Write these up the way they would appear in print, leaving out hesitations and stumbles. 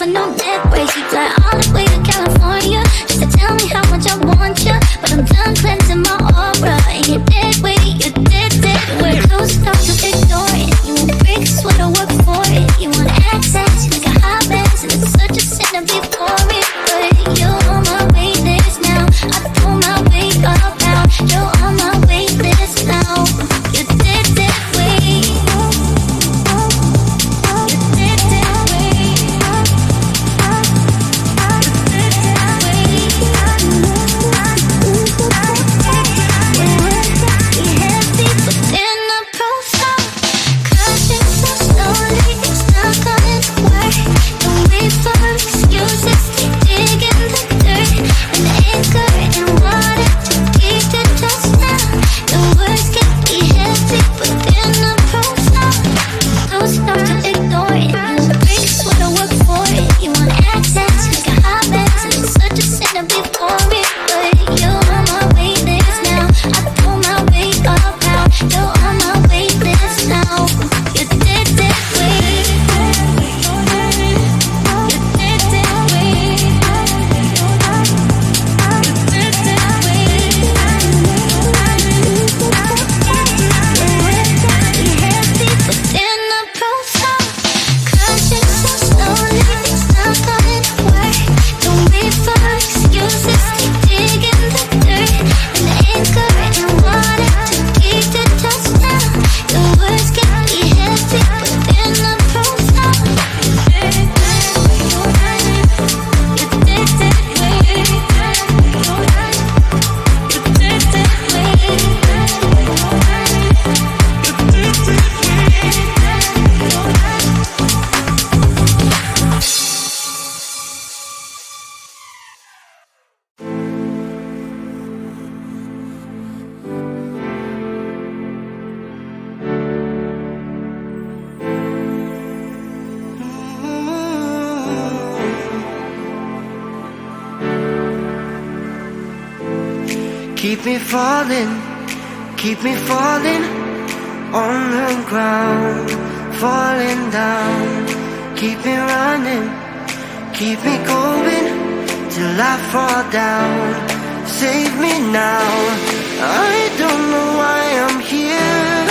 for no neck breaks. You fly all the way to California just to tell me how much I want you, but I'm done cleansing my aura. And you're dead weight, you're dead weight. Close enough to ignore it. You want bricks, what I work for it. You want access, like a hot mess, and it's such a sin to be for it. But you're on my wait list now. I throw my weight up out. You're on my wait list now. You're dead weight. Keep me falling on the ground, falling down. Keep me running, keep me going till I fall down. Save me now. I don't know why I'm here,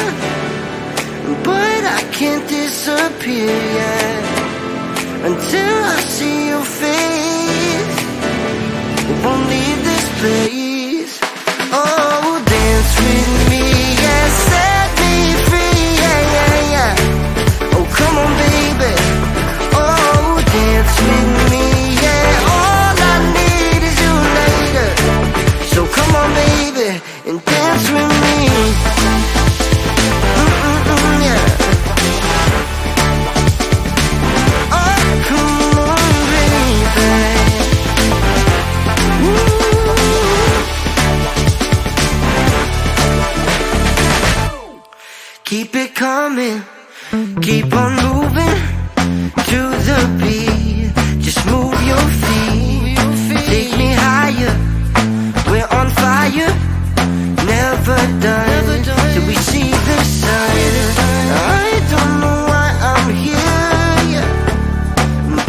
but I can't disappear yet until I see your face. Won't leave this place. Oh, dance with me, yeah, set me free, yeah, yeah, yeah. Oh, come on, baby. Oh, dance with me, yeah. All I need is you later. So come on, baby, and dance with me. Yeah. Oh, come on, baby. Keep it coming, keep on moving to the beat. Just move your feet, take me higher. We're on fire, never done till we see the sun. I don't know why I'm here,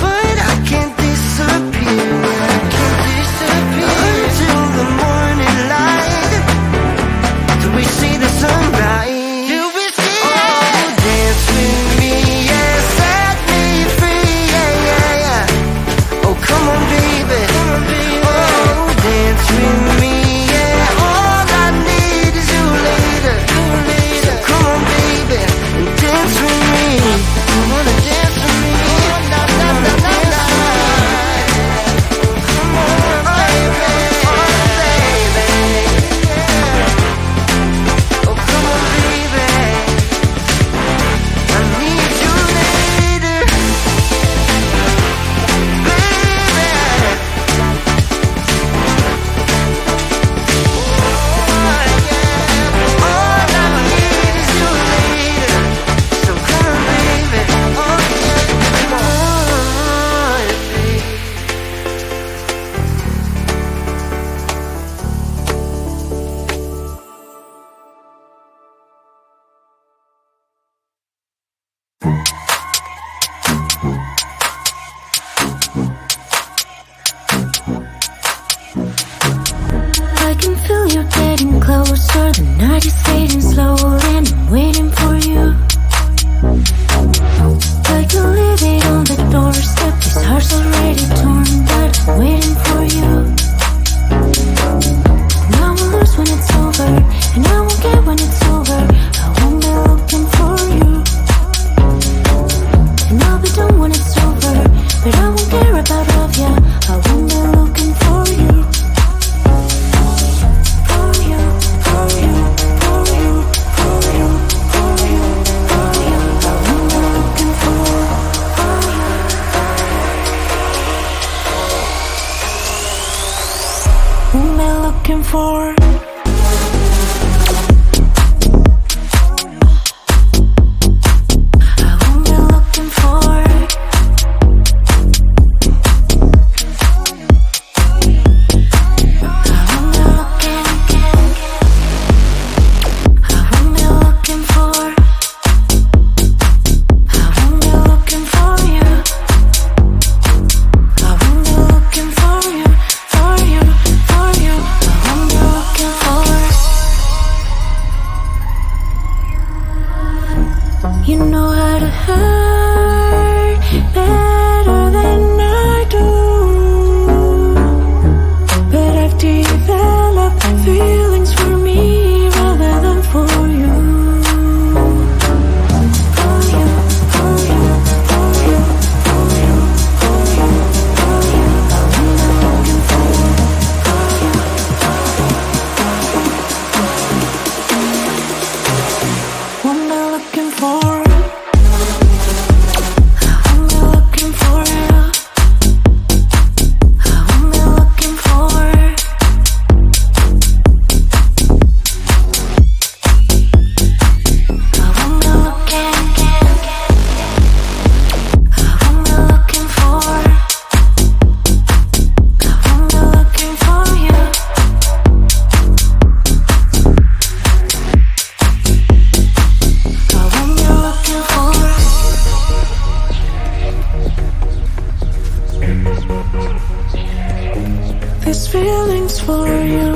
but I can't disappear. I can't disappear until the morning light, till we see the sunrise. Dance with me, yeah, set me free, yeah, yeah. closer, the night is fading slowly, and I'm waiting for you. Like you living on the doorstep, this heart's already torn, but I'm waiting for you. And I will lose when it's over, and I won't get when it's over. I won't be looking for you. And I'll be done when it's over, but I won't care about love, yeah. I won't be looking for you. For you, for you, for you, for you, for you, for you. I won't be looking for you. Whom am I looking for? You know how to hurt better than I do, but I've developed feelings for me rather than for you. For you, for you, for you, for you, for you, for you. I'm looking for you. What am I looking for? This feeling's for you.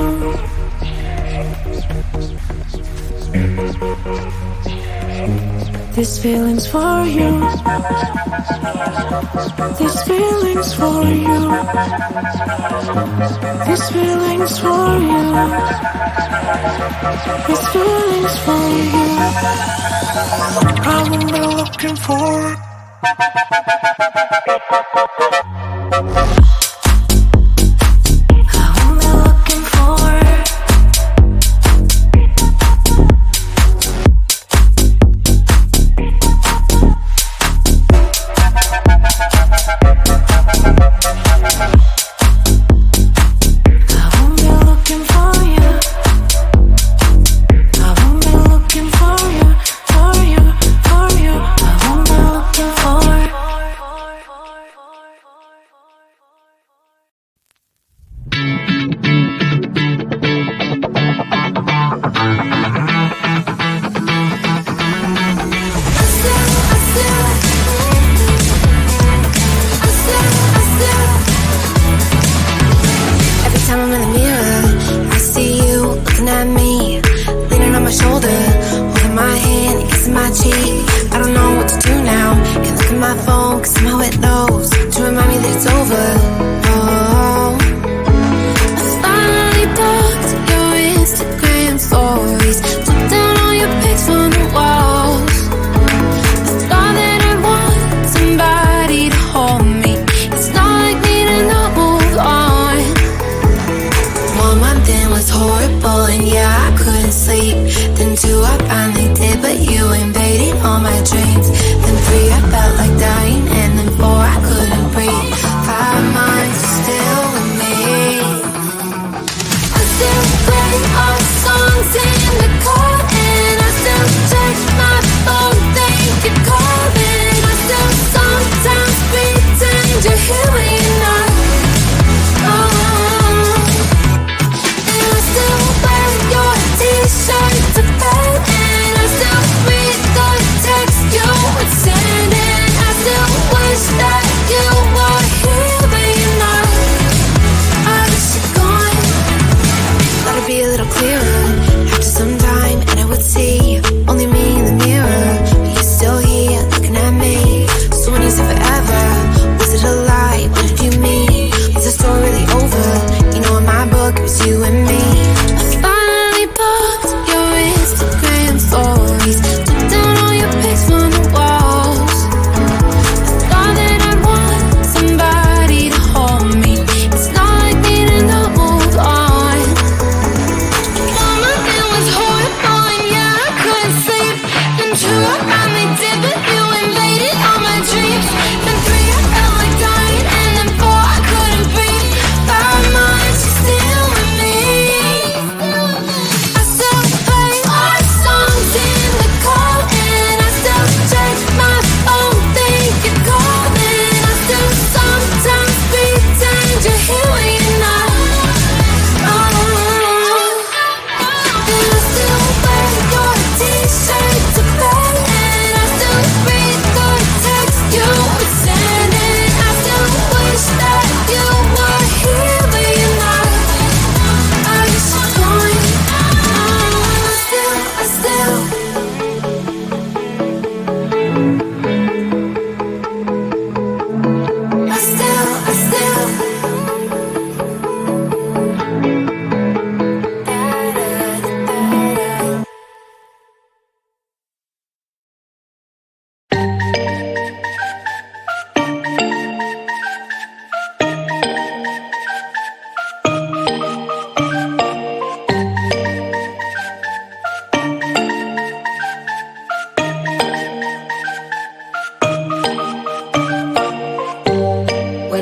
This feeling's for you. This feeling's for you. This feeling's for you. This feeling's for you. I won't be looking for it. Invaded all my dreams. Then 3, I felt like dying, and then 4, I couldn't breathe.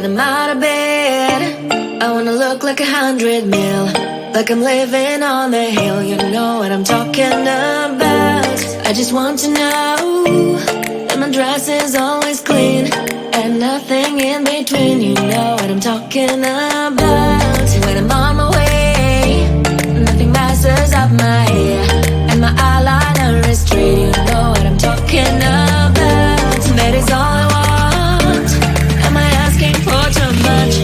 I'm out of bed, I wanna look like 100 mil, like I'm living on the hill. You know what I'm talking about. I just want to know that my dress is always clean and nothing in between. You know what I'm talking about. When I'm on my way, nothing messes up my hair, and my eyeliner is straight. You know what I'm talking about. That is all I want. Am I asking for too much?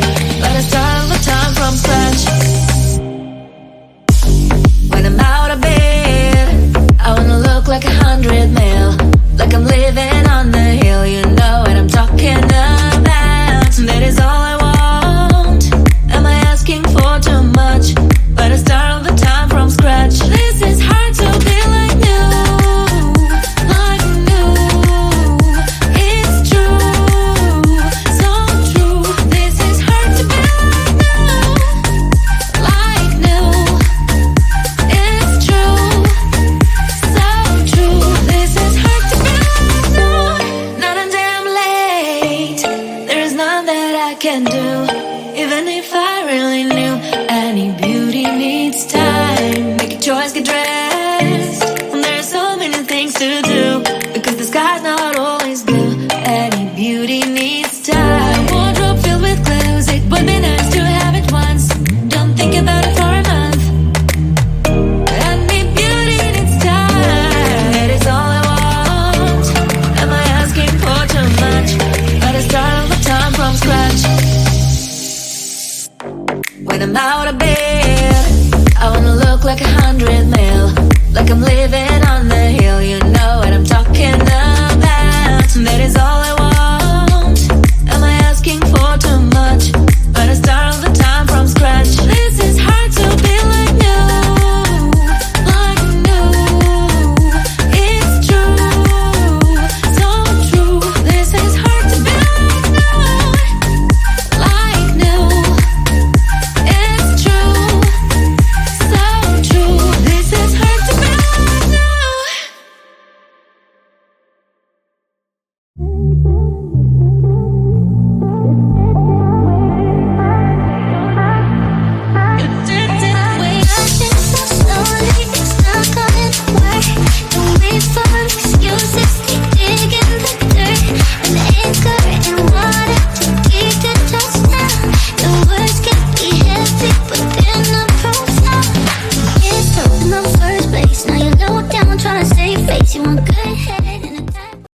But I start all the time from scratch. When I'm out of bed, I wanna look like 100 mil, like I'm living on the hill. You know what I'm talking about. That is all I want. Am I asking for too much? But I start all the time from scratch. This is hard to be like new, like new. It's true, so true. This is hard to be like new, it's true, so true. This is hard to be like new. Not a damn late, there is none that I can do. Even if I really knew, any beauty needs time. Make a choice, get dressed, and there's so many things to do, because the sky's not always blue. Any beauty needs time. Wardrobe filled with clothes, it would be nice to have it once. Don't think about it for a month. Any beauty needs time. That is all I want. Am I asking for too much? But I start all the time from scratch. When I'm out of bed, I wanna look like 100 mil, like I'm living on the hill. You know what I'm talking about. That is all I want.